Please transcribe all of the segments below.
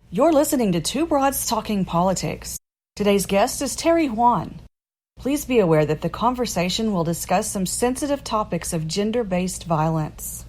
You're listening to Two Broads Talking Politics. Today's guest is Teri Yuan. Please be aware that the conversation will discuss some sensitive topics of gender-based violence.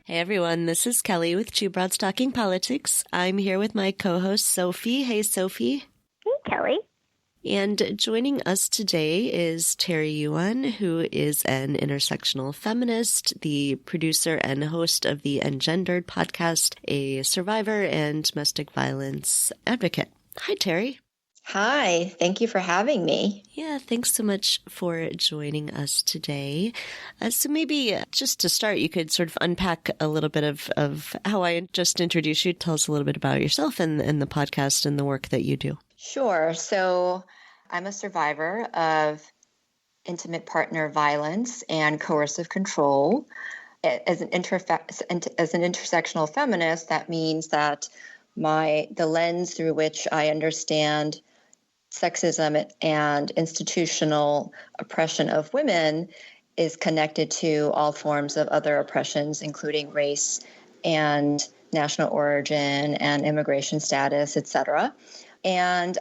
Hey everyone, this is Kelly with Two Broads Talking Politics. I'm here with my co-host Sophie. Hey Sophie. Hey Kelly. And joining us today is Teri Yuan, who is an intersectional feminist, the producer and host of the Engendered podcast, a survivor and domestic violence advocate. Hi Teri. Hi, thank you for having me. Yeah, thanks so much for joining us today. So maybe just to start, you could sort of unpack a little bit of how I just introduced you. Tell us a little bit about yourself and the podcast and the work that you do. Sure. So I'm a survivor of intimate partner violence and coercive control. As an intersectional feminist, that means that the lens through which I understand sexism and institutional oppression of women is connected to all forms of other oppressions, including race and national origin and immigration status, etc. And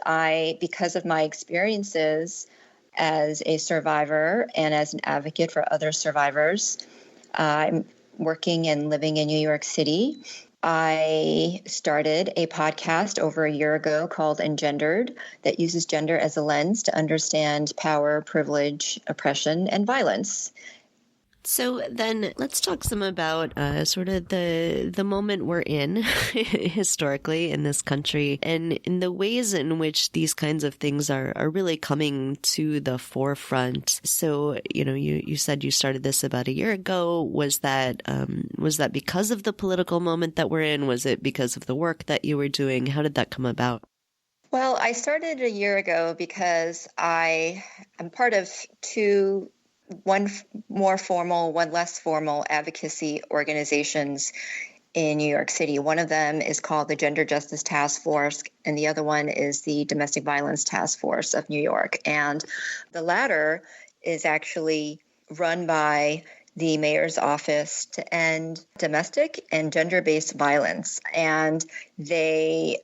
because of my experiences as a survivor and as an advocate for other survivors, I'm working and living in New York City. I started a podcast over a year ago called Engendered that uses gender as a lens to understand power, privilege, oppression, and violence. So then let's talk some about sort of the moment we're in historically in this country and in the ways in which these kinds of things are really coming to the forefront. So, you said you started this about a year ago. Was that because of the political moment that we're in? Was it because of the work that you were doing? How did that come about? Well, I started a year ago because I'm part of one more formal, one less formal advocacy organizations in New York City. One of them is called the Gender Justice Task Force, and the other one is the Domestic Violence Task Force of New York. And the latter is actually run by the mayor's office to end domestic and gender-based violence. And they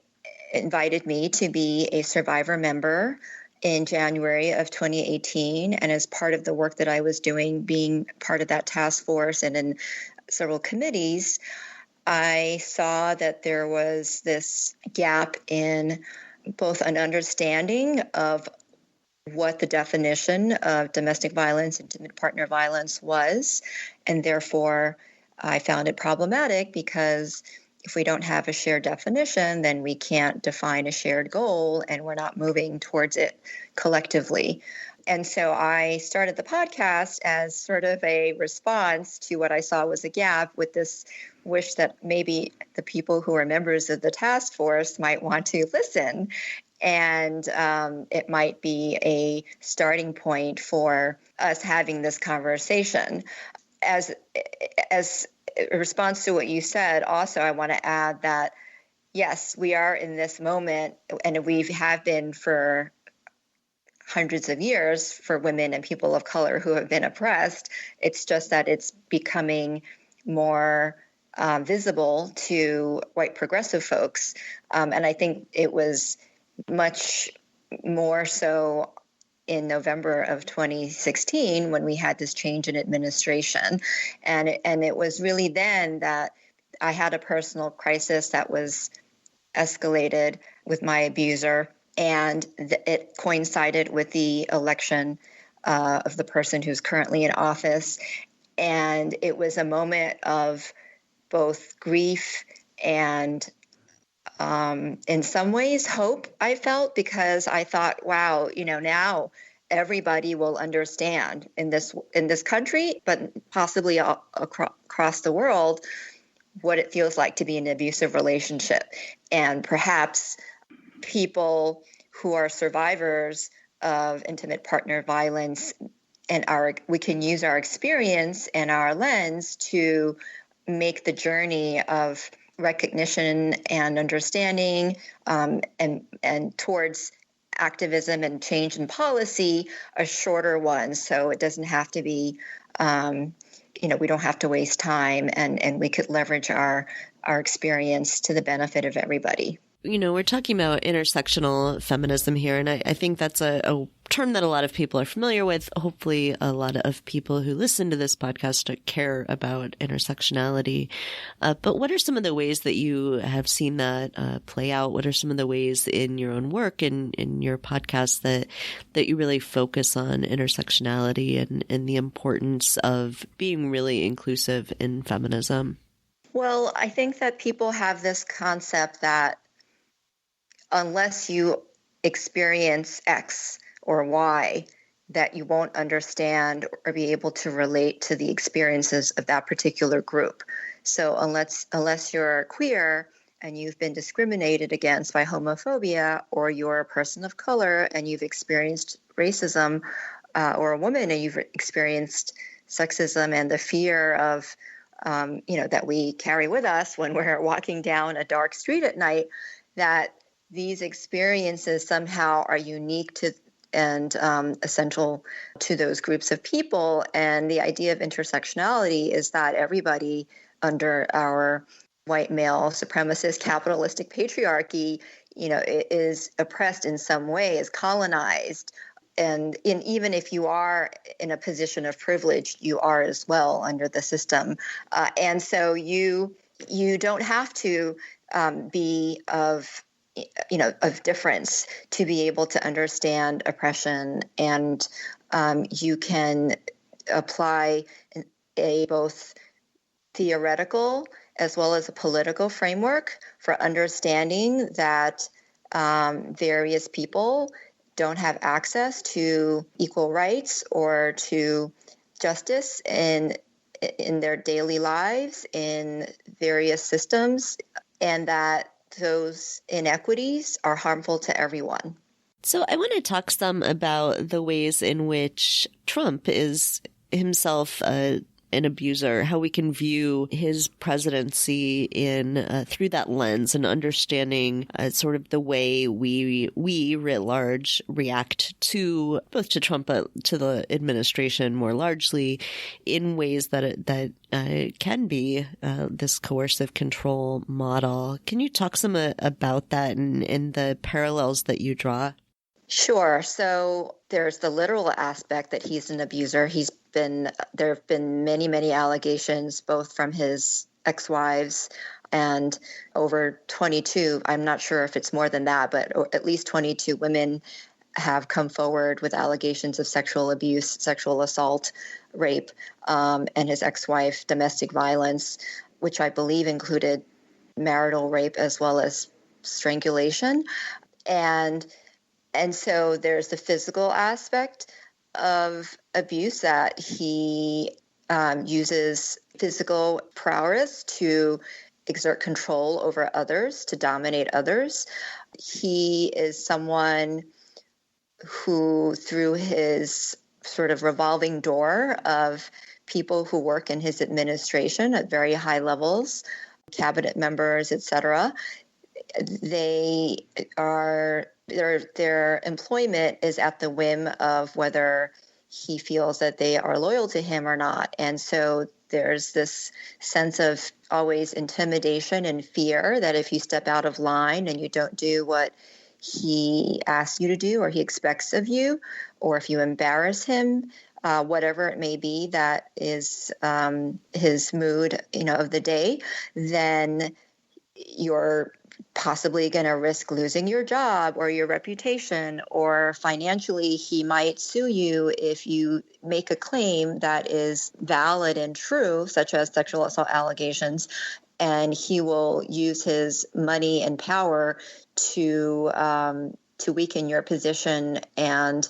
invited me to be a survivor member in January of 2018. And as part of the work that I was doing, being part of that task force and in several committees, I saw that there was this gap in both an understanding of what the definition of domestic violence, intimate partner violence was. And therefore, I found it problematic because if we don't have a shared definition, then we can't define a shared goal and we're not moving towards it collectively. And so I started the podcast as sort of a response to what I saw was a gap, with this wish that maybe the people who are members of the task force might want to listen. And it might be a starting point for us having this conversation. As a response to what you said, also, I want to add that, yes, we are in this moment, and we have been for hundreds of years for women and people of color who have been oppressed. It's just that it's becoming more visible to white progressive folks. And I think it was much more so in November of 2016 when we had this change in administration. And it was really then that I had a personal crisis that was escalated with my abuser. And it coincided with the election of the person who's currently in office. And it was a moment of both grief and in some ways hope, I felt, because I thought, wow, now everybody will understand in this country, but possibly across the world, what it feels like to be in an abusive relationship. And perhaps people who are survivors of intimate partner violence we can use our experience and our lens to make the journey of recognition and understanding and towards activism and change in policy a shorter one. So it doesn't have to be, we don't have to waste time, and we could leverage our experience to the benefit of everybody. We're talking about intersectional feminism here, and I think that's a term that a lot of people are familiar with. Hopefully, a lot of people who listen to this podcast care about intersectionality. But what are some of the ways that you have seen that play out? What are some of the ways in your own work and in your podcast that you really focus on intersectionality and the importance of being really inclusive in feminism? Well, I think that people have this concept that unless you experience X or Y, that you won't understand or be able to relate to the experiences of that particular group. So unless you're queer and you've been discriminated against by homophobia, or you're a person of color and you've experienced racism, or a woman and you've experienced sexism and the fear of, that we carry with us when we're walking down a dark street at night, that these experiences somehow are unique to and essential to those groups of people. And the idea of intersectionality is that everybody under our white male supremacist capitalistic patriarchy, is oppressed in some way, is colonized. And even if you are in a position of privilege, you are as well under the system. And so you don't have to be of difference to be able to understand oppression, and you can apply a both theoretical as well as a political framework for understanding that various people don't have access to equal rights or to justice in their daily lives in various systems, and that those inequities are harmful to everyone. So I want to talk some about the ways in which Trump is himself an abuser, how we can view his presidency in through that lens, and understanding sort of the way we writ large react to both to Trump but to the administration more largely, in ways that can be this coercive control model. Can you talk some about that and the parallels that you draw? Sure. So there's the literal aspect that he's an abuser. There have been many, many allegations, both from his ex-wives and over 22. I'm not sure if it's more than that, but at least 22 women have come forward with allegations of sexual abuse, sexual assault, rape, and his ex-wife domestic violence, which I believe included marital rape as well as strangulation. And so there's the physical aspect of abuse, that he uses physical prowess to exert control over others, to dominate others. He is someone who, through his sort of revolving door of people who work in his administration at very high levels, cabinet members, et cetera, their employment is at the whim of whether he feels that they are loyal to him or not. And so there's this sense of always intimidation and fear that if you step out of line and you don't do what he asks you to do or he expects of you, or if you embarrass him, whatever it may be that is his mood, of the day, then you're possibly going to risk losing your job or your reputation, or financially he might sue you if you make a claim that is valid and true, such as sexual assault allegations, and he will use his money and power to weaken your position and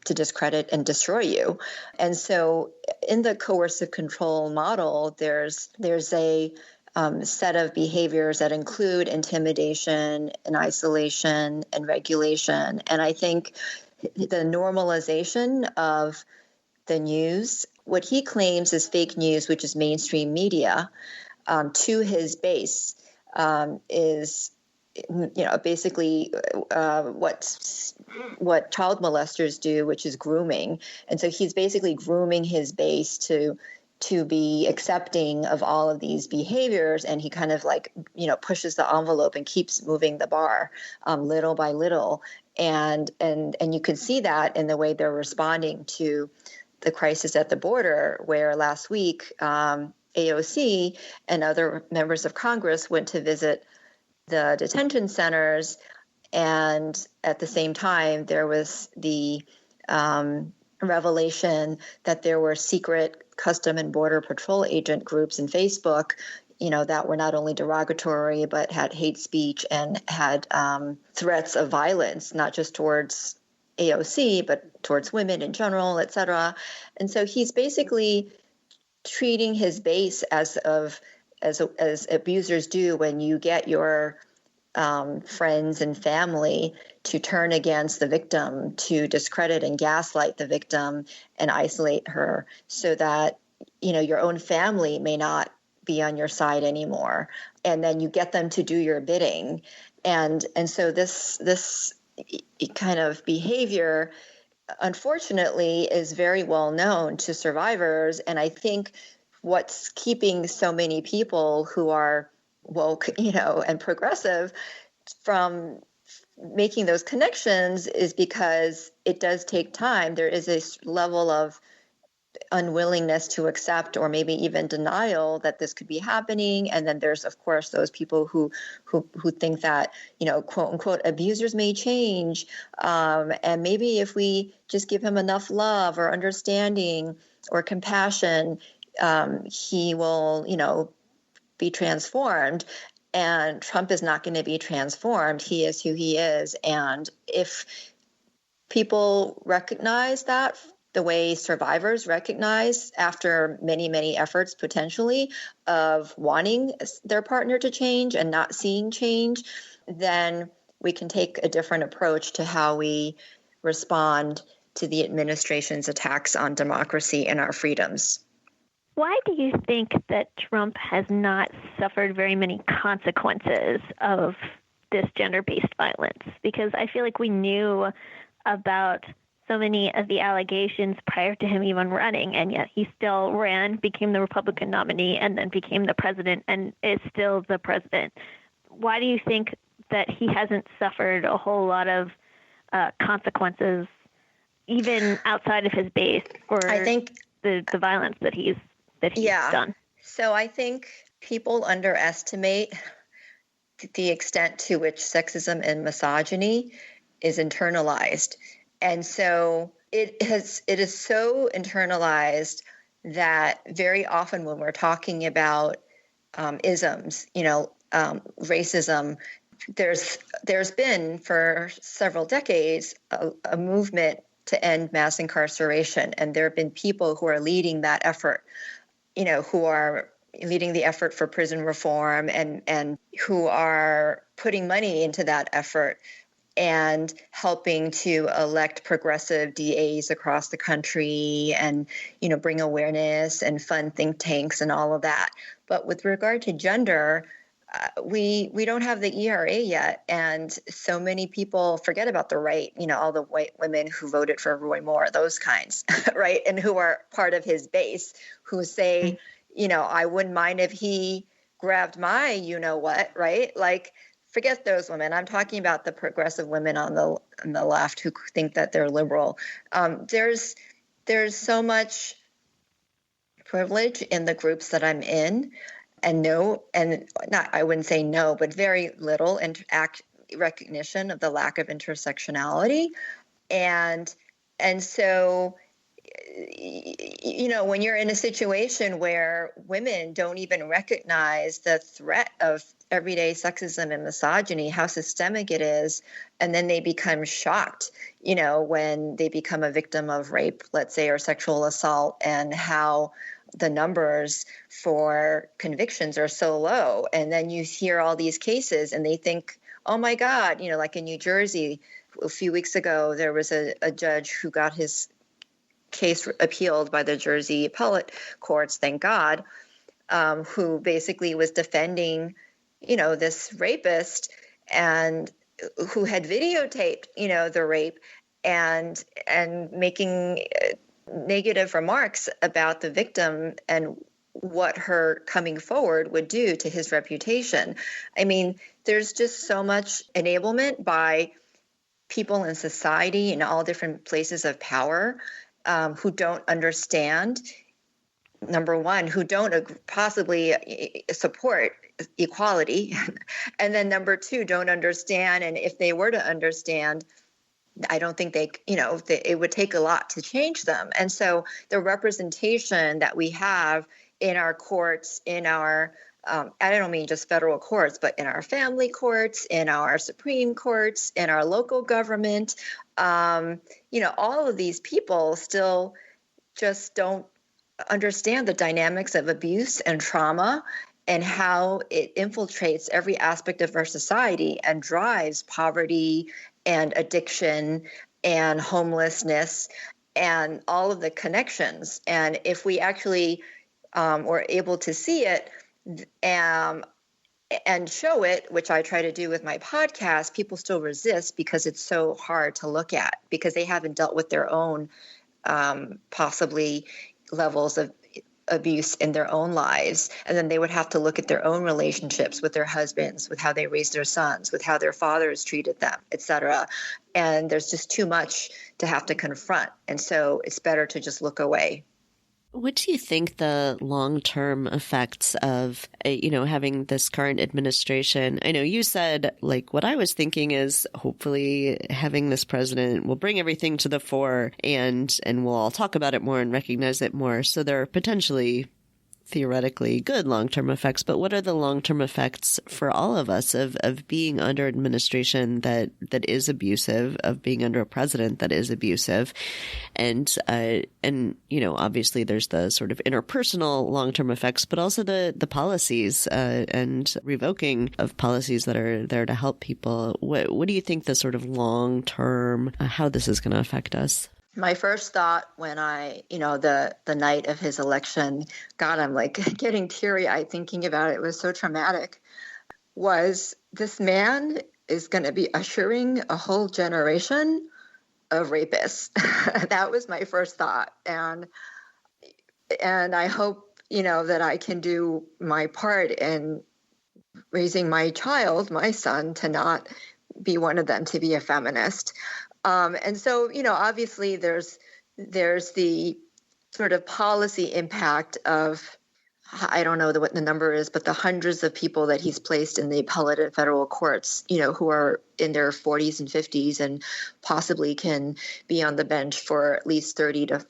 to discredit and destroy you. And so in the coercive control model, there's a set of behaviors that include intimidation and isolation and regulation. And I think the normalization of the news, what he claims is fake news, which is mainstream media, to his base, is, basically what child molesters do, which is grooming. And so he's basically grooming his base to be accepting of all of these behaviors, and he kind of pushes the envelope and keeps moving the bar little by little. And you can see that in the way they're responding to the crisis at the border, where last week AOC and other members of Congress went to visit the detention centers, and at the same time there was the revelation that there were secret Custom and Border Patrol agent groups in Facebook, that were not only derogatory but had hate speech and had threats of violence, not just towards AOC but towards women in general, et cetera. And so he's basically treating his base as abusers do when you get your friends and family to turn against the victim, to discredit and gaslight the victim and isolate her, so that your own family may not be on your side anymore, and then you get them to do your bidding. And so this kind of behavior, unfortunately, is very well known to survivors. And I think what's keeping so many people who are woke, and progressive from making those connections is because it does take time. There is a level of unwillingness to accept, or maybe even denial, that this could be happening. And then there's, of course, those people who think that, quote unquote, abusers may change. And maybe if we just give him enough love or understanding or compassion, he will, be transformed. And Trump is not going to be transformed. He is who he is. And if people recognize that, the way survivors recognize after many, many efforts potentially of wanting their partner to change and not seeing change, then we can take a different approach to how we respond to the administration's attacks on democracy and our freedoms. Why do you think that Trump has not suffered very many consequences of this gender-based violence? Because I feel like we knew about so many of the allegations prior to him even running, and yet he still ran, became the Republican nominee, and then became the president, and is still the president. Why do you think that he hasn't suffered a whole lot of consequences, even outside of his base, for the violence that he's done? So I think people underestimate the extent to which sexism and misogyny is internalized. And so it is so internalized that very often when we're talking about isms, racism, there's been for several decades a movement to end mass incarceration, and there have been people who are leading that effort, who are leading the effort for prison reform and who are putting money into that effort and helping to elect progressive DAs across the country and, bring awareness and fund think tanks and all of that. But with regard to gender, we don't have the ERA yet. And so many people forget about the right, all the white women who voted for Roy Moore, those kinds, right? And who are part of his base, who say, I wouldn't mind if he grabbed my, what, right? Forget those women. I'm talking about the progressive women on the left who think that they're liberal. There's so much privilege in the groups that I'm in, and I wouldn't say no, but very little recognition of the lack of intersectionality, and so. When you're in a situation where women don't even recognize the threat of everyday sexism and misogyny, how systemic it is, and then they become shocked, when they become a victim of rape, let's say, or sexual assault, and how the numbers for convictions are so low. And then you hear all these cases and they think, oh my God, like in New Jersey, a few weeks ago, there was a judge who got his case appealed by the Jersey appellate courts, thank God, who basically was defending, this rapist and who had videotaped, the rape and making negative remarks about the victim and what her coming forward would do to his reputation. I mean, there's just so much enablement by people in society in all different places of power who don't understand, number one, who don't possibly support equality, and then number two, don't understand, and if they were to understand, I don't think it would take a lot to change them. And so the representation that we have in our courts, in our, I don't mean just federal courts, but in our family courts, in our Supreme Courts, in our local government, all of these people still just don't understand the dynamics of abuse and trauma and how it infiltrates every aspect of our society and drives poverty and addiction and homelessness and all of the connections. And if we actually were able to see it and show it, which I try to do with my podcast, people still resist because it's so hard to look at because they haven't dealt with their own possibly levels of abuse in their own lives. And then they would have to look at their own relationships with their husbands, with how they raised their sons, with how their fathers treated them, etc. And there's just too much to have to confront. And so it's better to just look away. What do you think the long-term effects of, having this current administration? I know you said, what I was thinking is hopefully having this president will bring everything to the fore and we'll all talk about it more and recognize it more. So there are potentially theoretically good long-term effects, but what are the long-term effects for all of us of being under administration that is abusive, of being under a president that is abusive? And obviously there's the sort of interpersonal long-term effects, but also the policies and revoking of policies that are there to help people. What do you think the sort of long-term, how this is going to affect us? My first thought when the night of his election, God, I'm getting teary-eyed thinking about it. It was so traumatic, was this man is going to be ushering a whole generation of rapists. That was my first thought. And I hope, that I can do my part in raising my child, my son, to not be one of them, to be a feminist. And so, obviously there's the sort of policy impact of, I don't know what the number is, but the hundreds of people that he's placed in the appellate and federal courts, who are in their 40s and 50s and possibly can be on the bench for at least 30 to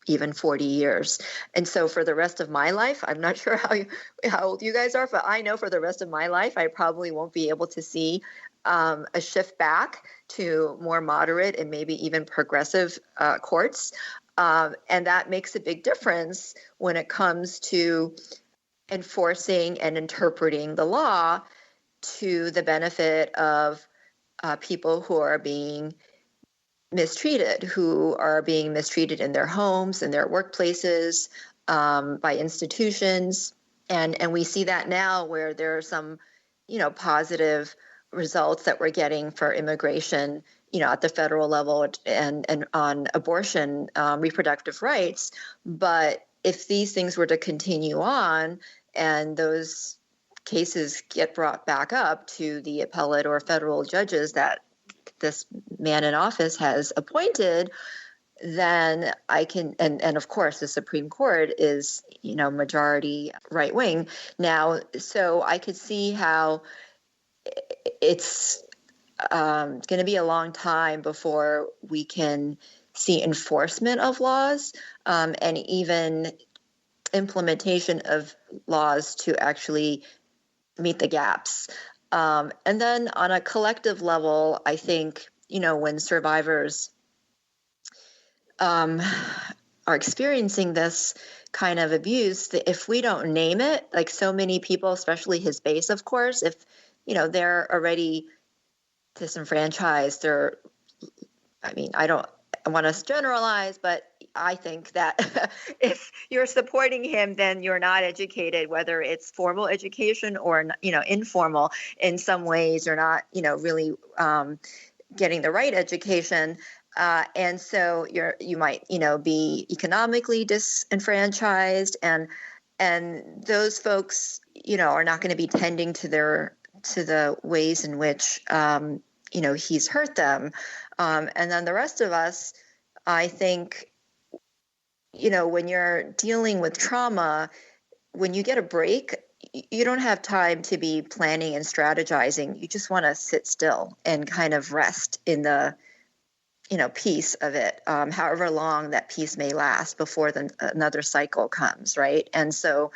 even 40 years. And so for the rest of my life, I'm not sure how old you guys are, but I know for the rest of my life, I probably won't be able to see a shift back to more moderate and maybe even progressive courts. And that makes a big difference when it comes to enforcing and interpreting the law to the benefit of people who are being mistreated, in their homes, in their workplaces, by institutions. And we see that now where there are some, positive results that we're getting for immigration, at the federal level and on abortion, reproductive rights. But if these things were to continue on and those cases get brought back up to the appellate or federal judges that this man in office has appointed, then I can, and of course the Supreme Court is, majority right wing now. So I could see how it's going to be a long time before we can see enforcement of laws and even implementation of laws to actually meet the gaps. And then on a collective level, I think, when survivors are experiencing this kind of abuse, if we don't name it, like so many people, especially his base, of course, if, they're already disenfranchised, I want to generalize, but I think that if you're supporting him, then you're not educated, whether it's formal education or, informal in some ways. You're not, really getting the right education. And so you might, be economically disenfranchised, and those folks, are not going to be tending to the ways in which, he's hurt them. And then the rest of us, I think, when you're dealing with trauma, when you get a break, you don't have time to be planning and strategizing. You just want to sit still and kind of rest in the, peace of it, however long that peace may last before another cycle comes, right? And so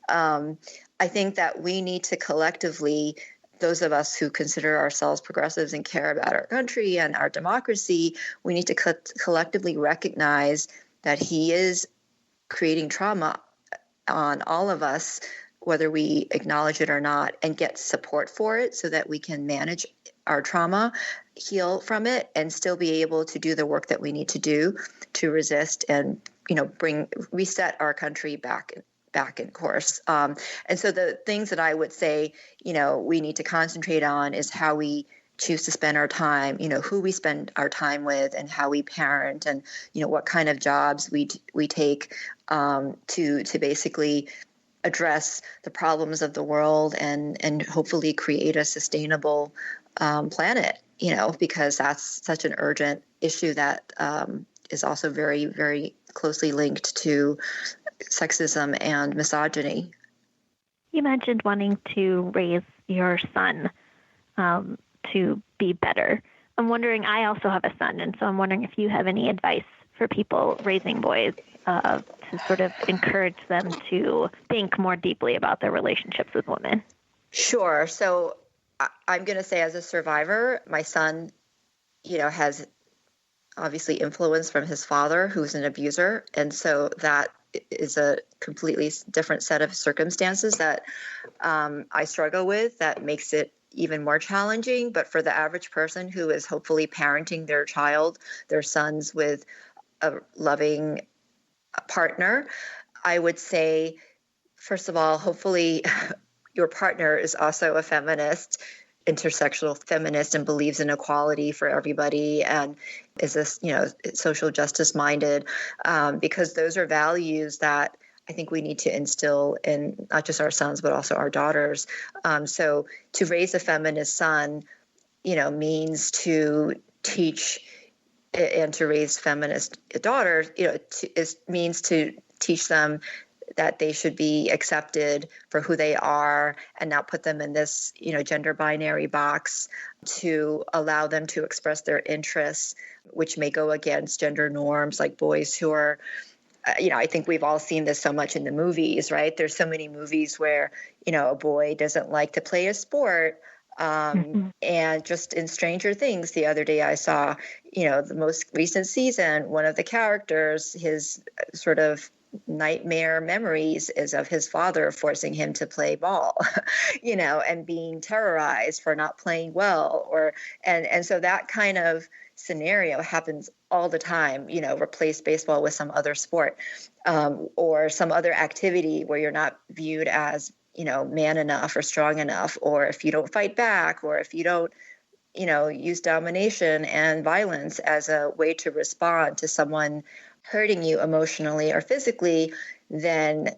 I think that we need to collectively, those of us who consider ourselves progressives and care about our country and our democracy, we need to collectively recognize that he is creating trauma on all of us, whether we acknowledge it or not, and get support for it so that we can manage our trauma, heal from it, and still be able to do the work that we need to do to resist and, reset our country back in course. And so the things that I would say, we need to concentrate on is how we choose to spend our time, who we spend our time with, and how we parent, and, what kind of jobs we take to basically address the problems of the world and hopefully create a sustainable planet, because that's such an urgent issue that is also very, very closely linked to sexism and misogyny. You mentioned wanting to raise your son to be better. I'm wondering, I also have a son, and so I'm wondering if you have any advice for people raising boys to sort of encourage them to think more deeply about their relationships with women. Sure. So I'm going to say, as a survivor, my son, has obviously influence from his father, who's an abuser. And so that is a completely different set of circumstances that I struggle with, that makes it even more challenging. But for the average person who is hopefully parenting their child, their sons, with a loving partner, I would say, first of all, hopefully your partner is also a feminist, intersectional feminist, and believes in equality for everybody, and is this, social justice minded, because those are values that I think we need to instill in not just our sons, but also our daughters. So to raise a feminist son, means to teach, and to raise feminist daughters, means to teach them that they should be accepted for who they are and not put them in this, gender binary box, to allow them to express their interests, which may go against gender norms, like boys who are, I think we've all seen this so much in the movies, right? There's so many movies where, a boy doesn't like to play a sport. And just in Stranger Things, the other day I saw, the most recent season, one of the characters, his sort of nightmare memories is of his father forcing him to play ball, and being terrorized for not playing well, and so that kind of scenario happens all the time. Replace baseball with some other sport, or some other activity where you're not viewed as, man enough or strong enough, or if you don't fight back, or if you don't, use domination and violence as a way to respond to someone hurting you emotionally or physically, then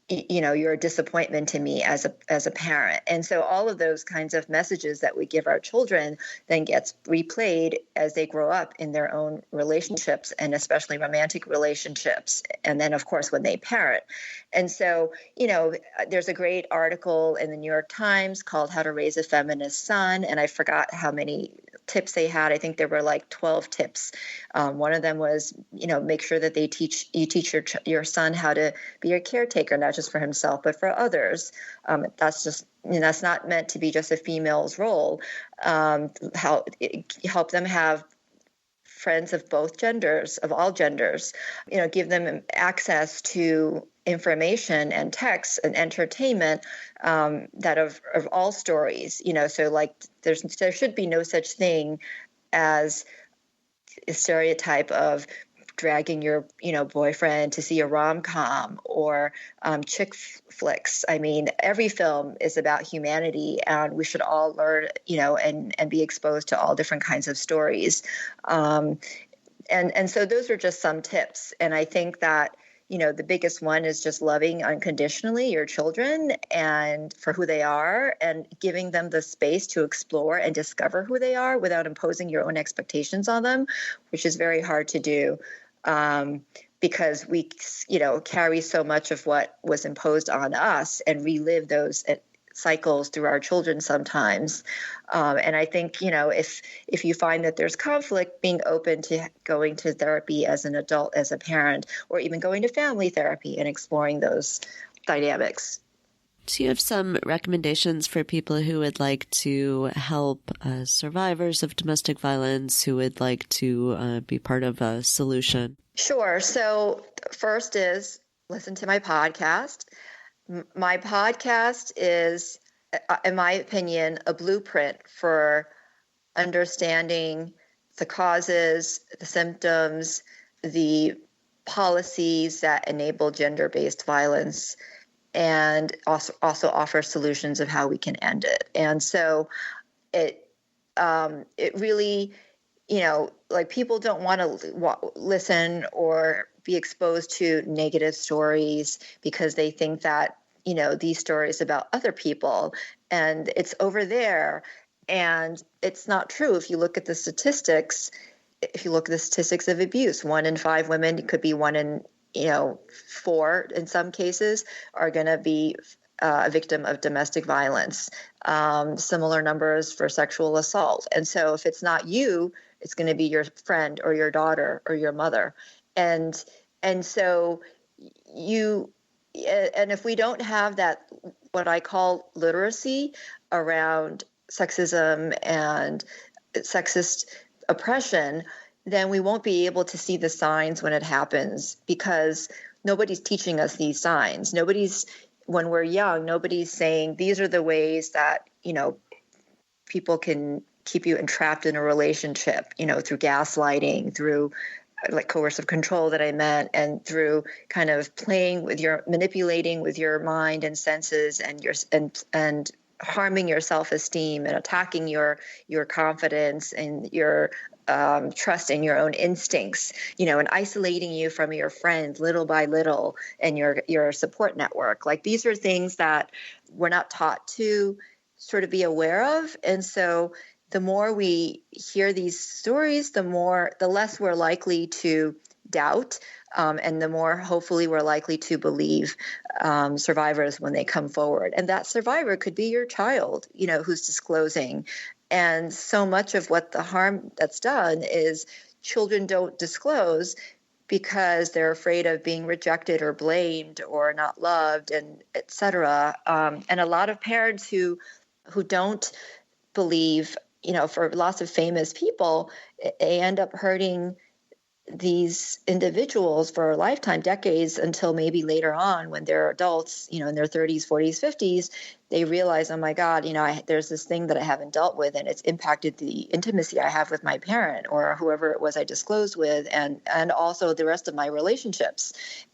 you're a disappointment to me as a parent. And so all of those kinds of messages that we give our children then gets replayed as they grow up in their own relationships, and especially romantic relationships. And then, of course, when they parent. And so, there's a great article in the New York Times called How to Raise a Feminist Son. And I forgot how many tips they had. I think there were like 12 tips. One of them was, make sure that you teach your son how to be a caretaker, not just for himself, but for others. That's not meant to be just a female's role. Help them have friends of both genders, of all genders, give them access to information and texts and entertainment that of all stories, so like there should be no such thing as stereotype of dragging your boyfriend to see a rom-com or chick flicks. I mean, every film is about humanity, and we should all learn, and be exposed to all different kinds of stories. And so those are just some tips. And I think that, the biggest one is just loving unconditionally your children and for who they are, and giving them the space to explore and discover who they are without imposing your own expectations on them, which is very hard to do. Because we, carry so much of what was imposed on us and relive those cycles through our children sometimes. And I think, if you find that there's conflict, being open to going to therapy as an adult, as a parent, or even going to family therapy and exploring those dynamics. Do you have some recommendations for people who would like to help survivors of domestic violence, who would like to be part of a solution? Sure. So first is listen to my podcast. My podcast is, in my opinion, a blueprint for understanding the causes, the symptoms, the policies that enable gender-based violence, and also offer solutions of how we can end it. And so it really, like, people don't want to listen or be exposed to negative stories because they think that, these stories about other people and it's over there. And it's not true. If you look at the statistics, of abuse, 1 in 5 women, it could be 1 in 4 in some cases, are going to be a victim of domestic violence. Similar numbers for sexual assault. And so if it's not you, it's going to be your friend or your daughter or your mother. And so and if we don't have that, what I call literacy around sexism and sexist oppression, then we won't be able to see the signs when it happens, because nobody's teaching us these signs. When we're young, nobody's saying these are the ways that, people can keep you entrapped in a relationship, through gaslighting, through like coercive control that I meant, and through kind of manipulating with your mind and senses and harming your self-esteem and attacking your confidence and your trust in your own instincts, and isolating you from your friends little by little and your support network. Like, these are things that we're not taught to sort of be aware of. And so the more we hear these stories, the less we're likely to doubt, and the more hopefully we're likely to believe survivors when they come forward. And that survivor could be your child, who's disclosing. And so much of what the harm that's done is children don't disclose because they're afraid of being rejected or blamed or not loved, and et cetera. And a lot of parents who don't believe, for lots of famous people, they end up hurting these individuals for a lifetime, decades, until maybe later on when they're adults, in their 30s, 40s, 50s, they realize, oh my God, there's this thing that I haven't dealt with, and it's impacted the intimacy I have with my parent or whoever it was I disclosed with, and also the rest of my relationships.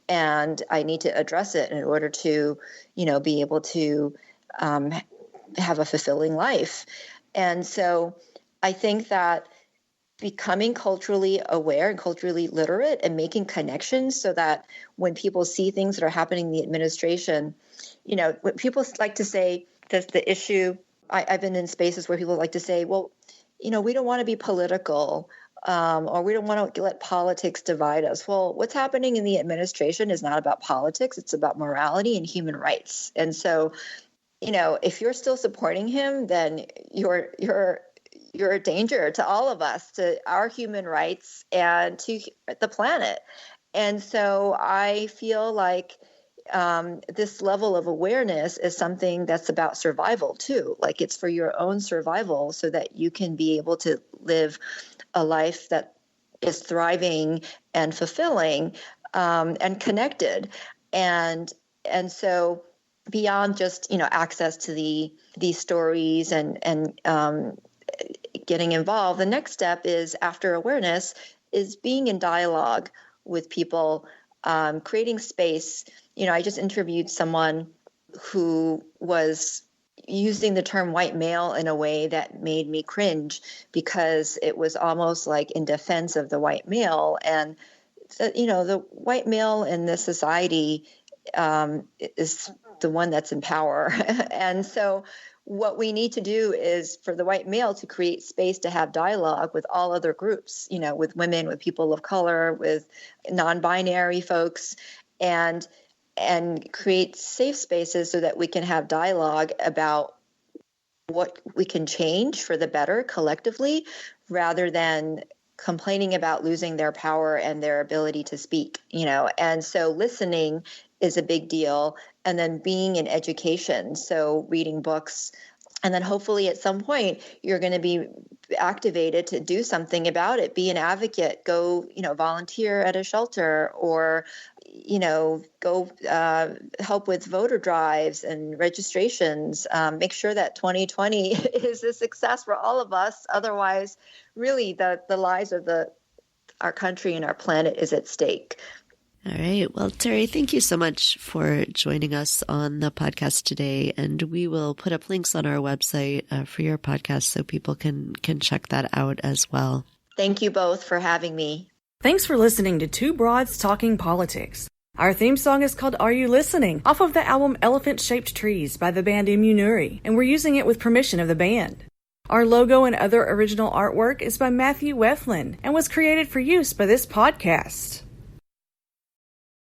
And I need to address it in order to, be able to have a fulfilling life. And so I think that becoming culturally aware and culturally literate and making connections so that when people see things that are happening in the administration, when people like to say that the issue, I've been in spaces where people like to say, well, we don't want to be political, or we don't want to let politics divide us. Well, what's happening in the administration is not about politics. It's about morality and human rights. And so, if you're still supporting him, then you're a danger to all of us, to our human rights and to the planet. And so I feel like this level of awareness is something that's about survival too. Like, it's for your own survival so that you can be able to live a life that is thriving and fulfilling, and connected. And so beyond just, access to these stories and getting involved. The next step is, after awareness, is being in dialogue with people, creating space. I just interviewed someone who was using the term white male in a way that made me cringe, because it was almost like in defense of the white male. And, the white male in this society is the one that's in power. And so what we need to do is for the white male to create space to have dialogue with all other groups, with women, with people of color, with non-binary folks, and create safe spaces so that we can have dialogue about what we can change for the better collectively, rather than complaining about losing their power and their ability to speak, And so listening is a big deal. And then being in education, so reading books. And then hopefully at some point you're going to be activated to do something about it, be an advocate, go, volunteer at a shelter, or, go help with voter drives and registrations. Make sure that 2020 is a success for all of us. Otherwise, really, the lives of our country and our planet is at stake. All right. Well, Teri, thank you so much for joining us on the podcast today. And we will put up links on our website for your podcast so people can check that out as well. Thank you both for having me. Thanks for listening to Two Broads Talking Politics. Our theme song is called Are You Listening? Off of the album Elephant Shaped Trees by the band Immunuri, and we're using it with permission of the band. Our logo and other original artwork is by Matthew Weflin and was created for use by this podcast.